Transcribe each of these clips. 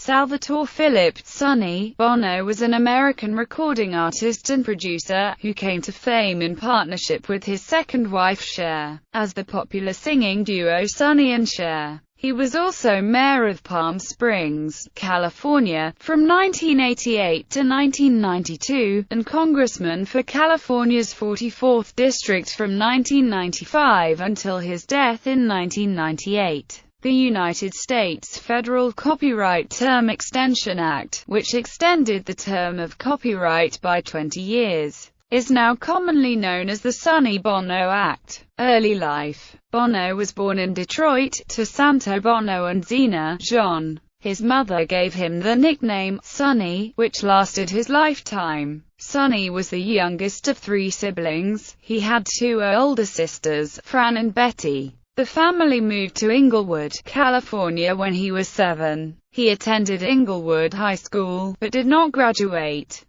Salvatore Philip Sonny Bono was an American recording artist and producer, who came to fame in partnership with his second wife Cher, as the popular singing duo Sonny and Cher. He was also mayor of Palm Springs, California, from 1988 to 1992, and congressman for California's 44th District from 1995 until his death in 1998. The United States Federal Copyright Term Extension Act, which extended the term of copyright by 20 years, is now commonly known as the Sonny Bono Act. Early life. Bono was born in Detroit, to Santo Bono and Zena John. His mother gave him the nickname Sonny, which lasted his lifetime. Sonny was the youngest of 3 siblings. He had 2 older sisters, Fran and Betty. The family moved to Inglewood, California when he was 7. He attended Inglewood High School, but did not graduate.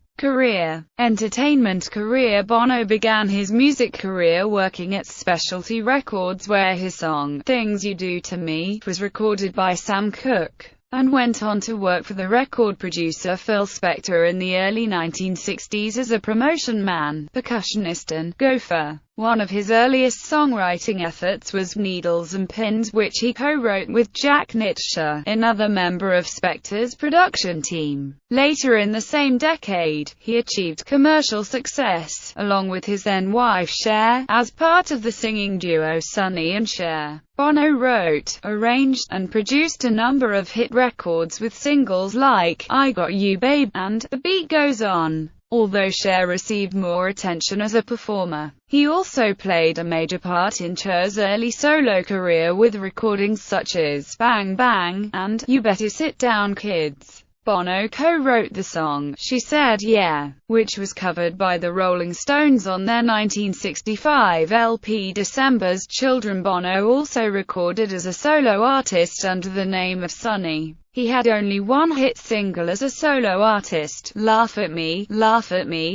Entertainment career. Bono began his music career working at Specialty Records, where his song, "Things You Do to Me," was recorded by Sam Cooke, and went on to work for the record producer Phil Spector in the early 1960s as a promotion man, percussionist and gopher. One of his earliest songwriting efforts was Needles and Pins, which he co-wrote with Jack Nitzsche, another member of Spector's production team. Later in the same decade, he achieved commercial success, along with his then-wife Cher, as part of the singing duo Sonny and Cher. Bono wrote, arranged, and produced a number of hit records with singles like "I Got You Babe" and "The Beat Goes On." Although Cher received more attention as a performer, he also played a major part in Cher's early solo career with recordings such as "Bang Bang" and "You Better Sit Down Kids." Bono co-wrote the song "She Said Yeah," which was covered by the Rolling Stones on their 1965 LP December's Children. Bono also recorded as a solo artist under the name of Sonny. He had only one hit single as a solo artist, Laugh at Me,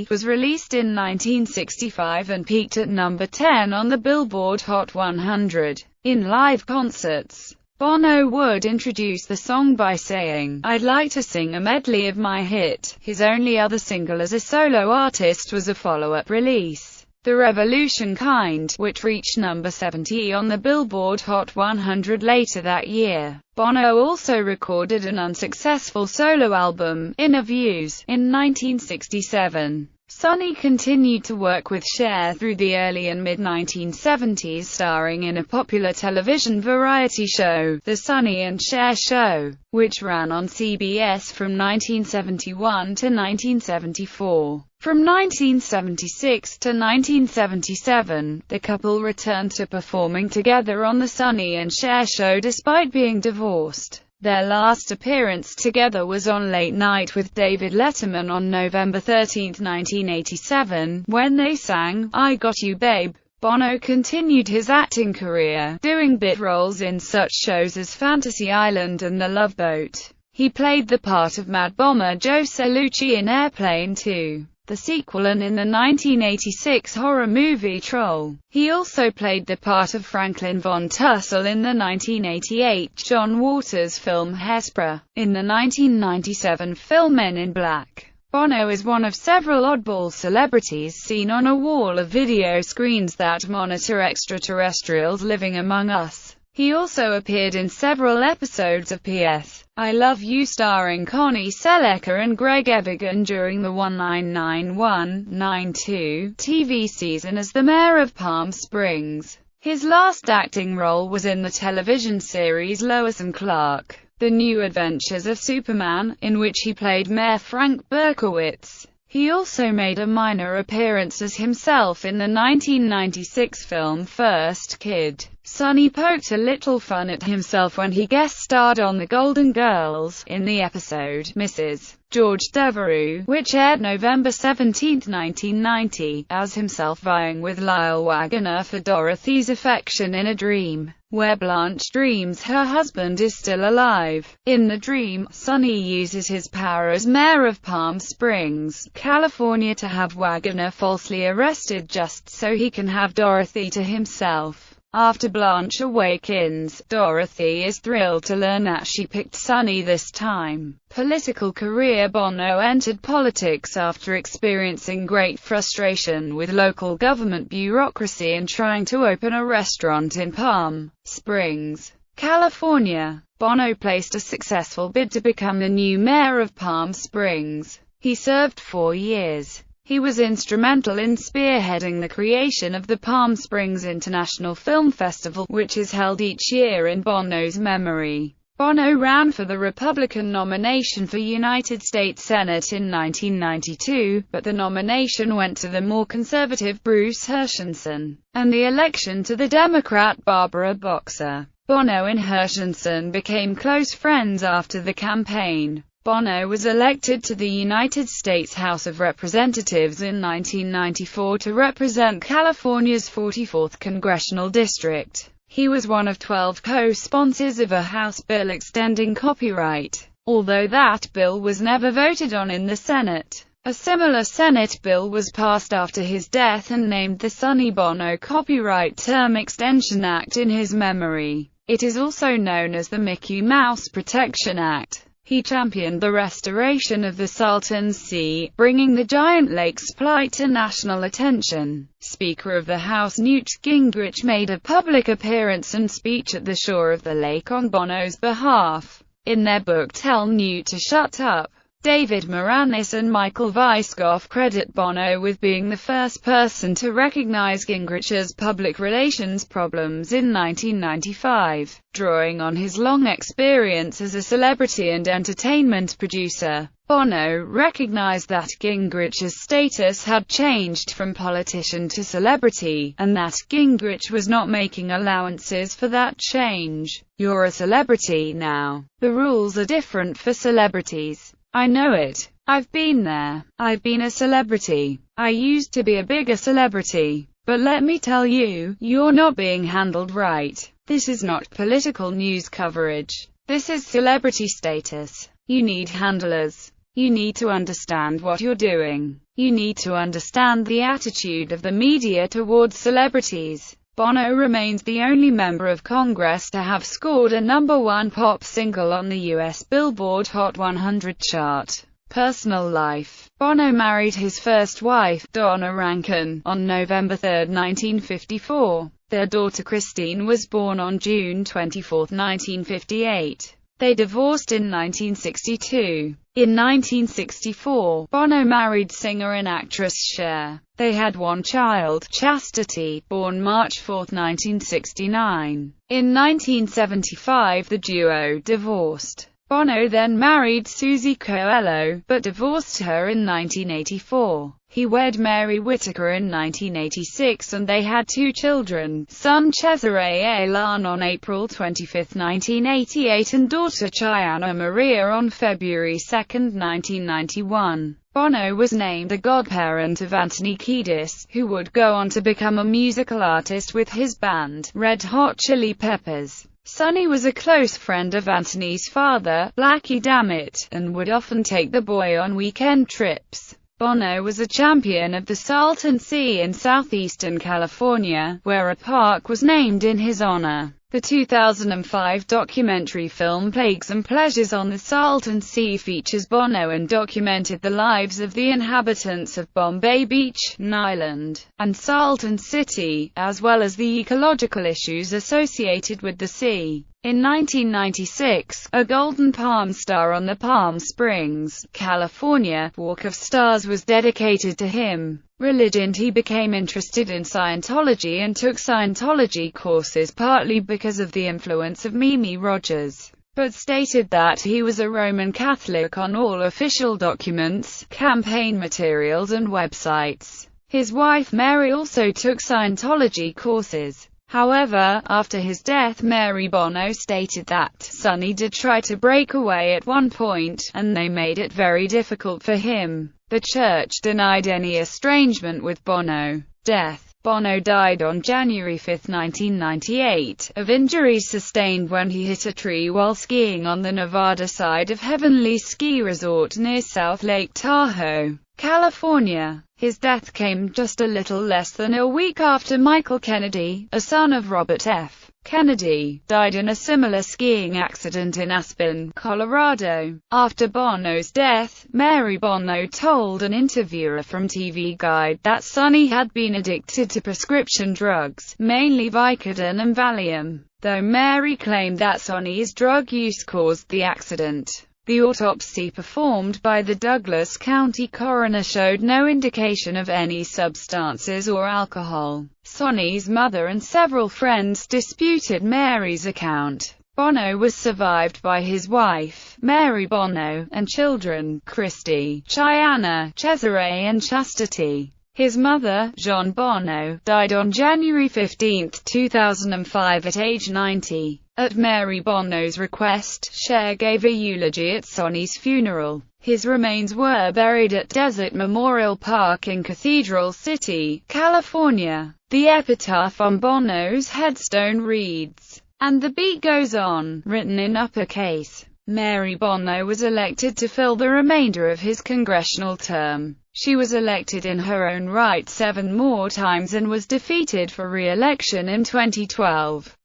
was released in 1965 and peaked at number 10 on the Billboard Hot 100. In live concerts, Bono would introduce the song by saying, "I'd like to sing a medley of my hit." His only other single as a solo artist was a follow-up release, The Revolution Kind, which reached number 70 on the Billboard Hot 100 later that year. Bono also recorded an unsuccessful solo album, Inner Views, in 1967. Sonny continued to work with Cher through the early and mid-1970s, starring in a popular television variety show, The Sonny and Cher Show, which ran on CBS from 1971 to 1974. From 1976 to 1977, the couple returned to performing together on The Sonny and Cher Show despite being divorced. Their last appearance together was on Late Night with David Letterman on November 13, 1987, when they sang, "I Got You Babe." Bono continued his acting career, doing bit roles in such shows as Fantasy Island and The Love Boat. He played the part of Mad Bomber Joe Cellucci in Airplane 2, the sequel, and in the 1986 horror movie Troll. He also played the part of Franklin Von Tussle in the 1988 John Waters film Hairspray. In the 1997 film Men in Black, Bono is one of several oddball celebrities seen on a wall of video screens that monitor extraterrestrials living among us. He also appeared in several episodes of P.S. I Love You starring Connie Sellecca and Greg Evigan during the 1991-92 TV season as the mayor of Palm Springs. His last acting role was in the television series Lois and Clark, The New Adventures of Superman, in which he played Mayor Frank Berkowitz. He also made a minor appearance as himself in the 1996 film First Kid. Sonny poked a little fun at himself when he guest-starred on The Golden Girls, in the episode Mrs. George Devereux, which aired November 17, 1990, as himself vying with Lyle Waggoner for Dorothy's affection in a dream, where Blanche dreams her husband is still alive. In the dream, Sonny uses his power as mayor of Palm Springs, California to have Waggoner falsely arrested just so he can have Dorothy to himself. After Blanche awakens, Dorothy is thrilled to learn that she picked Sonny this time. Political career. Bono entered politics after experiencing great frustration with local government bureaucracy and trying to open a restaurant in Palm Springs, California. Bono placed a successful bid to become the new mayor of Palm Springs. He served 4 years. He was instrumental in spearheading the creation of the Palm Springs International Film Festival, which is held each year in Bono's memory. Bono ran for the Republican nomination for United States Senate in 1992, but the nomination went to the more conservative Bruce Hershenson, and the election to the Democrat Barbara Boxer. Bono and Hershenson became close friends after the campaign. Bono was elected to the United States House of Representatives in 1994 to represent California's 44th Congressional District. He was one of 12 co-sponsors of a House bill extending copyright, although that bill was never voted on in the Senate. A similar Senate bill was passed after his death and named the Sonny Bono Copyright Term Extension Act in his memory. It is also known as the Mickey Mouse Protection Act. He championed the restoration of the Salton Sea, bringing the Giant Lakes plight to national attention. Speaker of the House Newt Gingrich made a public appearance and speech at the shore of the lake on Bono's behalf. In their book Tell Newt to Shut Up, David Moranis and Michael Weisskopf credit Bono with being the first person to recognize Gingrich's public relations problems in 1995. Drawing on his long experience as a celebrity and entertainment producer, Bono recognized that Gingrich's status had changed from politician to celebrity, and that Gingrich was not making allowances for that change. "You're a celebrity now. The rules are different for celebrities. I know it. I've been there. I've been a celebrity. I used to be a bigger celebrity. But let me tell you, you're not being handled right. This is not political news coverage. This is celebrity status. You need handlers. You need to understand what you're doing. You need to understand the attitude of the media towards celebrities." Bono remains the only member of Congress to have scored a #1 pop single on the U.S. Billboard Hot 100 chart. Personal life. Bono married his first wife, Donna Rankin, on November 3, 1954. Their daughter Christine was born on June 24, 1958. They divorced in 1962. In 1964, Bono married singer and actress Cher. They had one child, Chastity, born March 4, 1969. In 1975 the duo divorced. Bono then married Susie Coelho, but divorced her in 1984. He wed Mary Whitaker in 1986 and they had 2 children, son Cesare Alan on April 25, 1988 and daughter Chiana Maria on February 2, 1991. Bono was named the godparent of Anthony Kiedis, who would go on to become a musical artist with his band, Red Hot Chili Peppers. Sonny was a close friend of Anthony's father, Blackie Dammit, and would often take the boy on weekend trips. Bono was a champion of the Salton Sea in southeastern California, where a park was named in his honor. The 2005 documentary film Plagues and Pleasures on the Salton Sea features Bono and documented the lives of the inhabitants of Bombay Beach, an island, and Salton City, as well as the ecological issues associated with the sea. In 1996, a Golden Palm Star on the Palm Springs, California, Walk of Stars was dedicated to him. Religion. He became interested in Scientology and took Scientology courses partly because of the influence of Mimi Rogers, but stated that he was a Roman Catholic on all official documents, campaign materials and websites. His wife Mary also took Scientology courses. However, after his death Mary Bono stated that Sonny did try to break away at one point, and they made it very difficult for him. The church denied any estrangement with Bono. Death. Bono died on January 5, 1998, of injuries sustained when he hit a tree while skiing on the Nevada side of Heavenly Ski Resort near South Lake Tahoe. California. His death came just a little less than a week after Michael Kennedy, a son of Robert F. Kennedy, died in a similar skiing accident in Aspen, Colorado. After Bono's death, Mary Bono told an interviewer from TV Guide that Sonny had been addicted to prescription drugs, mainly Vicodin and Valium, though Mary claimed that Sonny's drug use caused the accident. The autopsy performed by the Douglas County coroner showed no indication of any substances or alcohol. Sonny's mother and several friends disputed Mary's account. Bono was survived by his wife, Mary Bono, and children, Christy, Cheyenne, Cesare and Chastity. His mother, Jean Bono, died on January 15, 2005 at age 90. At Mary Bono's request, Cher gave a eulogy at Sonny's funeral. His remains were buried at Desert Memorial Park in Cathedral City, California. The epitaph on Bono's headstone reads, "And the beat goes on," written in uppercase. Mary Bono was elected to fill the remainder of his congressional term. She was elected in her own right 7 more times and was defeated for re-election in 2012.